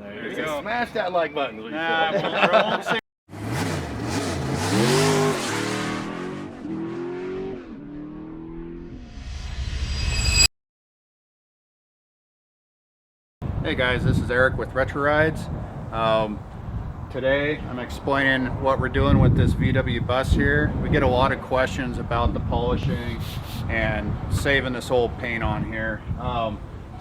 There you go. Smash that like button. Hey guys, this is Eric with Retro Rides. Today I'm explaining what we're doing with this VW bus here. We get a lot of questions about the polishing and saving this old paint on here.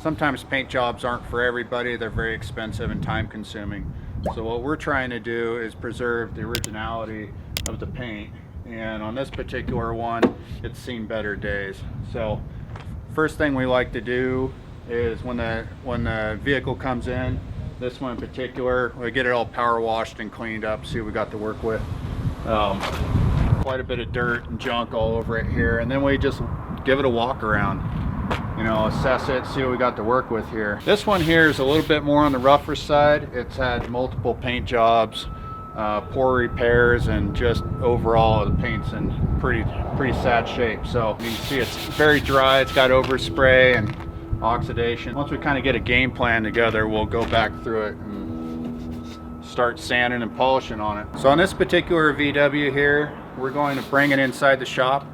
Sometimes paint jobs aren't for everybody. They're very expensive and time consuming. So what we're trying to do is preserve the originality of the paint. And on this particular one, it's seen better days. So first thing we like to do is when the vehicle comes in, this one in particular, we get it all power washed and cleaned up, see what we got to work with. Quite a bit of dirt and junk all over it here, and then we just give it a walk around, you know, assess it, see what we got to work with here. This one here is a little bit more on the rougher side. It's had multiple paint jobs, poor repairs, and just overall the paint's in pretty sad shape. So you can see it's very dry, it's got overspray and oxidation. Once we kind of get a game plan together, we'll go back through it and start sanding and polishing on it. So on this particular VW here, we're going to bring it inside the shop,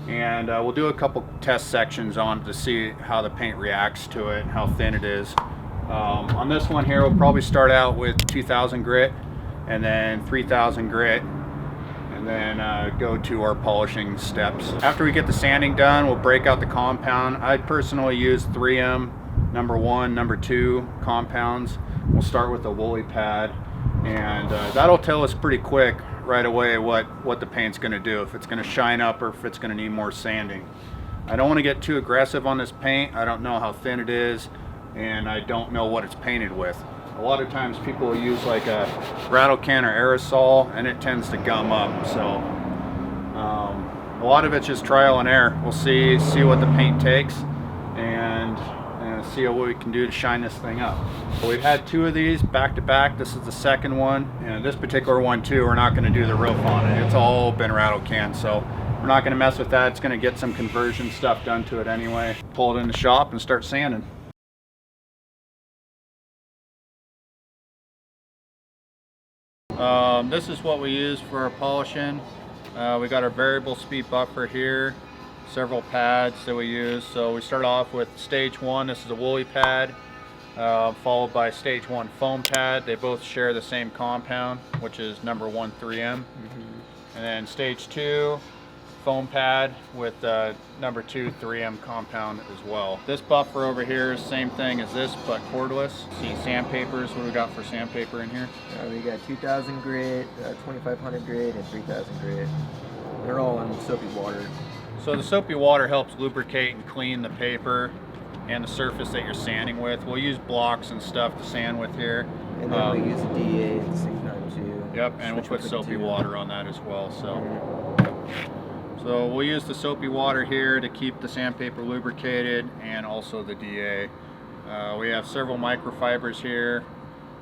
and we'll do a couple test sections on it to see how the paint reacts to it and how thin it is. On this one here, we'll probably start out with 2000 grit and then 3000 grit, and then go to our polishing steps. After we get the sanding done, we'll break out the compound. I personally use 3M number 1, number 2 compounds. We'll start with a woolly pad, and that'll tell us pretty quick right away what the paint's going to do, if it's going to shine up or if it's going to need more sanding. I don't want to get too aggressive on this paint. I don't know how thin it is, and I don't know what it's painted with. A lot of times people will use like a rattle can or aerosol, and it tends to gum up. So a lot of it's just trial and error. We'll see what the paint takes and see what we can do to shine this thing up. But we've had 2 of these back to back. This is the second one, and this particular one too, we're not going to do the roof on it. It's all been rattle can, so we're not going to mess with that. It's going to get some conversion stuff done to it anyway. Pull it in the shop and start sanding. This is what we use for our polishing. We got our variable speed buffer here, several pads that we use. So we start off with stage 1. This is a woolly pad, followed by stage 1 foam pad. They both share the same compound, which is number 1 3M. And then stage 2 foam pad with number 2 3M compound as well. This buffer over here is same thing as this, but cordless. See sandpapers, what do we got for sandpaper in here? We got 2000 grit, 2500 grit, and 3000 grit. They're all in soapy water. So the soapy water helps lubricate and clean the paper and the surface that you're sanding with. We'll use blocks and stuff to sand with here. And then we use a DA at the same time too. Yep, and we'll put soapy water on that as well. So we'll use the soapy water here to keep the sandpaper lubricated, and also the DA. We have several microfibers here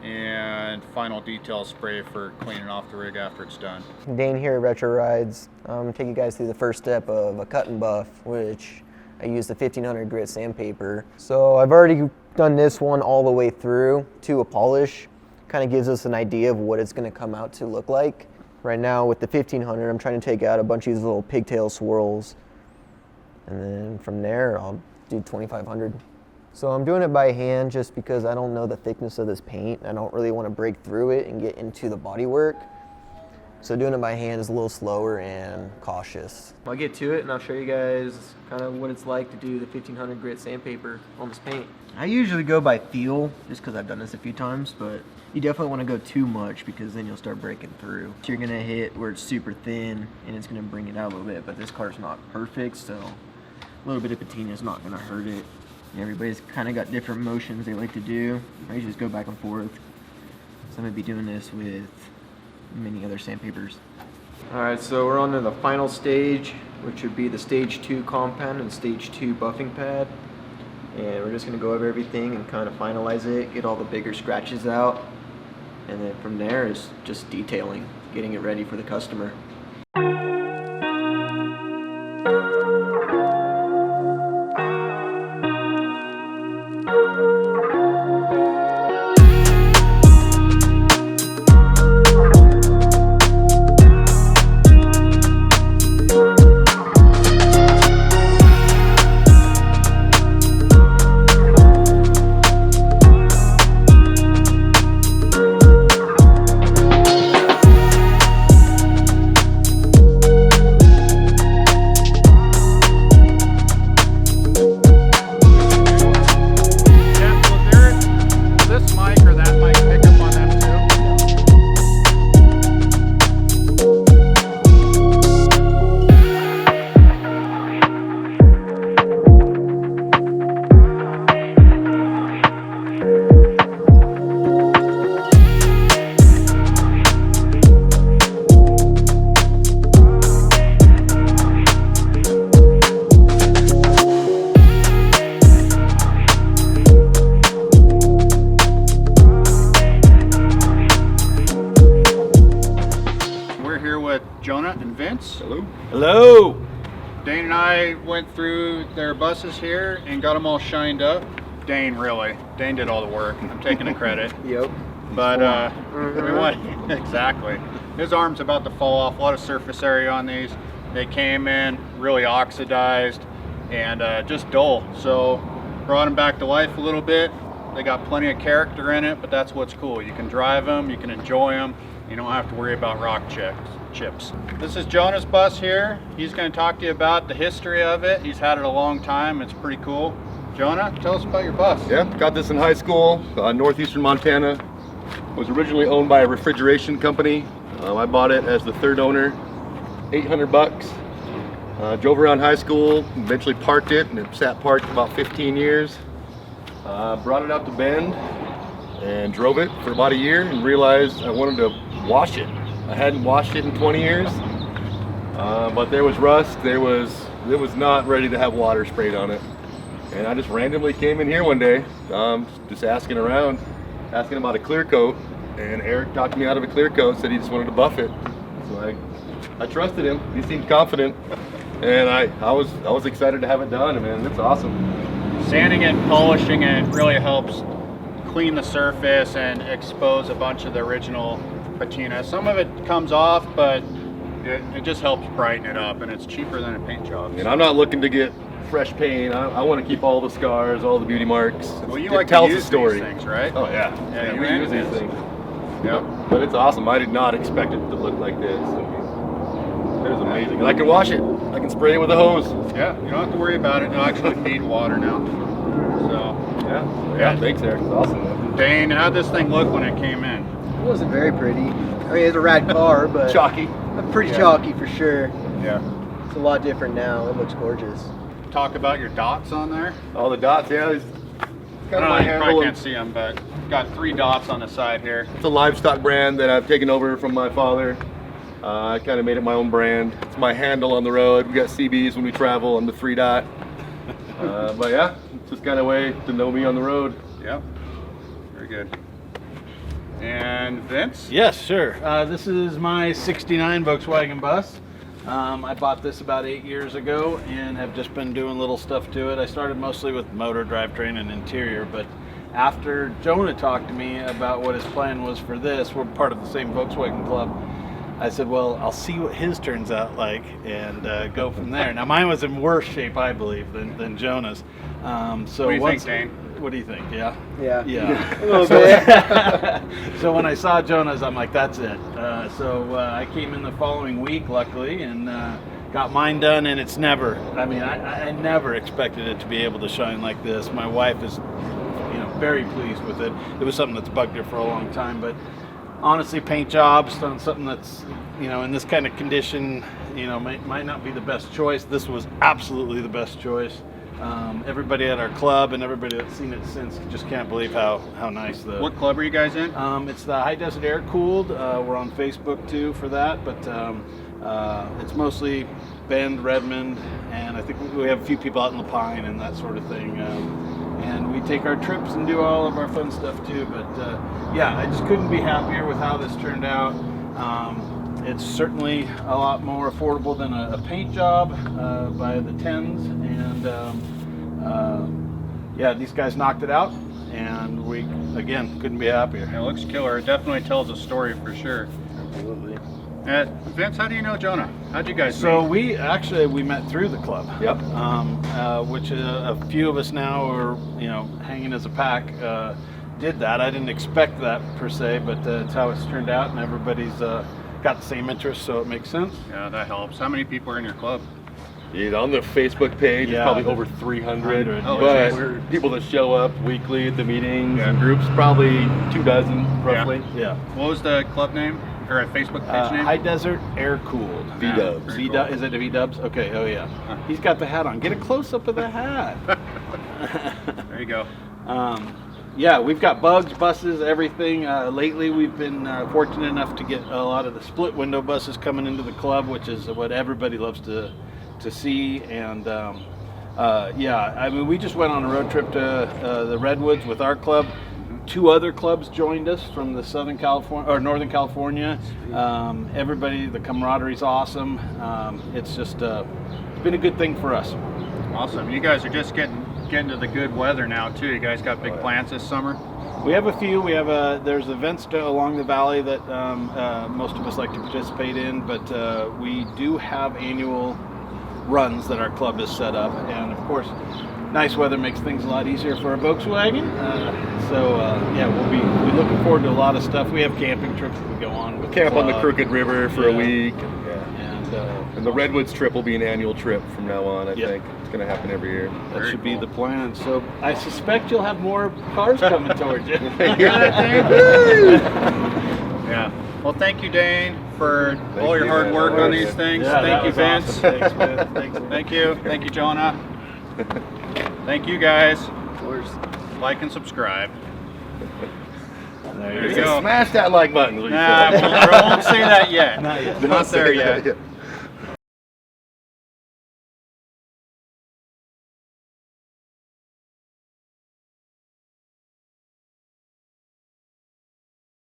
and final detail spray for cleaning off the rig after it's done. Dane here at Retro Rides. Take you guys through the first step of a cut and buff, which I use the 1500 grit sandpaper. So I've already done this one all the way through to a polish. Kind of gives us an idea of what it's going to come out to look like. Right now with the 1500, I'm trying to take out a bunch of these little pigtail swirls. And then from there, I'll do 2500. So I'm doing it by hand just because I don't know the thickness of this paint. I don't really want to break through it and get into the bodywork. So doing it by hand is a little slower and cautious. I'll get to it and I'll show you guys kind of what it's like to do the 1500 grit sandpaper on this paint. I usually go by feel just because I've done this a few times, but you definitely want to go too much because then you'll start breaking through. You're going to hit where it's super thin and it's going to bring it out a little bit, but this car's not perfect, so a little bit of patina is not going to hurt it. Everybody's kind of got different motions they like to do. I usually just go back and forth. So I'm going to be doing this with many other sandpapers. Alright, so we're on to the final stage, which would be the stage 2 compound and stage 2 buffing pad. And we're just going to go over everything and kind of finalize it, get all the bigger scratches out. And then from there is just detailing, getting it ready for the customer. Joanna and Vince. Hello. Hello. Dane and I went through their buses here and got them all shined up. Dane did all the work. I'm taking the credit. Yep. But we want exactly. His arm's about to fall off. A lot of surface area on these. They came in really oxidized and just dull. So brought them back to life a little bit. They got plenty of character in it, but that's what's cool. You can drive them, you can enjoy them. You don't have to worry about rock chips. This is Jonah's bus here. He's going to talk to you about the history of it. He's had it a long time. It's pretty cool. Jonah, tell us about your bus. Yeah, got this in high school, northeastern Montana. It was originally owned by a refrigeration company. I bought it as the third owner, $800. Drove around high school, eventually parked it, and it sat parked for about 15 years. Brought it out to Bend and drove it for about a year and realized I wanted to wash it. I hadn't washed it in 20 years, but there was rust. It was not ready to have water sprayed on it. And I just randomly came in here one day, just asking around, asking about a clear coat, and Eric talked me out of a clear coat, said he just wanted to buff it. So I trusted him. He seemed confident, and I was excited to have it done. And man, it's awesome. Sanding it, polishing it really helps clean the surface and expose a bunch of the original patina. Some of it comes off, but it just helps brighten it up, and it's cheaper than a paint job. And I'm not looking to get fresh paint. I want to keep all the scars, all the beauty marks. Well, you It like tells to the use story. these things, right? Oh yeah, Yeah, you we use and these Vince. things. Yep. But it's awesome. I did not expect it to look like this. It was amazing. And I can wash it. I can spray it with a hose. Yeah, you don't have to worry about it. It'll actually feed water now. So, Yeah. Thanks, Eric. It's awesome, man. Dane, how'd this thing look when it came in? It wasn't very pretty. I mean, it's a rad car, but Chalky. pretty Yeah. chalky for sure. Yeah. It's a lot different now. It looks gorgeous. Talk about your dots on there. All the dots. Yeah. It's I kind don't of know, my you probably handle. can't see them, but got 3 dots on the side here. It's a livestock brand that I've taken over from my father. I kind of made it my own brand. It's my handle on the road. We got CBs when we travel on the 3 dot. But yeah, it's just kind of a way to know me on the road. Yep. Very good. And Vince? Yes, sure. This is my '69 Volkswagen bus. I bought this about 8 years ago and have just been doing little stuff to it. I started mostly with motor, drivetrain, and interior, but after Jonah talked to me about what his plan was for this, we're part of the same Volkswagen club. I said, well, I'll see what his turns out like and go from there. Now, mine was in worse shape, I believe, than Jonah's. So What do you once, think, Dane? What do you think? Yeah? Yeah. Yeah. A little bit. So when I saw Jonah's, I'm like, that's it. So I came in the following week, luckily, and got mine done, and it's never, I never expected it to be able to shine like this. My wife is, very pleased with it. It was something that's bugged her for a long time, but honestly, paint jobs on something that's, in this kind of condition, might not be the best choice. This was absolutely the best choice. Everybody at our club and everybody that's seen it since just can't believe how nice the... What club are you guys in? It's the High Desert Air Cooled. We're on Facebook too for that, but it's mostly Bend, Redmond, and I think we have a few people out in Lapine and that sort of thing. And we take our trips and do all of our fun stuff too. But yeah, I just couldn't be happier with how this turned out. It's certainly a lot more affordable than a paint job by the tens, and yeah, these guys knocked it out, and we again couldn't be happier. It looks killer. It definitely tells a story for sure. Absolutely. Vince, how do you know Jonah? How'd you guys So meet? we met through the club. Yep. Which a few of us now are hanging as a pack. Did that. I didn't expect that per se, but it's how it's turned out, and everybody's got the same interest, so it makes sense. Yeah, that helps. How many people are in your club? Yeah, on the Facebook page, Yeah, it's probably the- over 300. 100, Oh, But geez. people that show up weekly at the meetings Yeah. and groups, probably 24 roughly. Yeah. What was the club name or a Facebook page name? High Desert Air Cooled. V-dubs. Very V-dub, cool. is it a V-dubs? Okay, oh yeah. He's got the hat on. Get a close-up of the hat. There you go. Yeah, we've got bugs, buses, everything. Lately, we've been fortunate enough to get a lot of the split window buses coming into the club, which is what everybody loves to see. And yeah, we just went on a road trip to the Redwoods with our club. 2 other clubs joined us from the Southern California or Northern California. Everybody, the camaraderie's awesome. It's just been a good thing for us. Awesome. You guys are just getting to the good weather now too. You guys got big plans this summer? We have a few. We have there's events along the valley that most of us like to participate in, but we do have annual runs that our club has set up, and of course, nice weather makes things a lot easier for a Volkswagen. Yeah, we'll be looking forward to a lot of stuff. We have camping trips that we go on with Camp the on the club. Crooked River for a Yeah. week. And And the Redwoods trip will be an annual trip from now on, I Yep. think. It's going to happen every year. that Very should be cool. the plan. So I suspect you'll have more cars coming towards you. Yeah. Well, thank you, Dane, for Thank all your you, hard man. work No on worries. these things. Yeah, Thank that you, was Vince. awesome. Thanks, man. Thanks. Thank you. Thank you, Joanna. Thank you, guys. Of course. Like and subscribe. There you you go. go. Smash that like button. is what you Nah, said. we won't say that yet. Not yet. Not there yet. Yeah.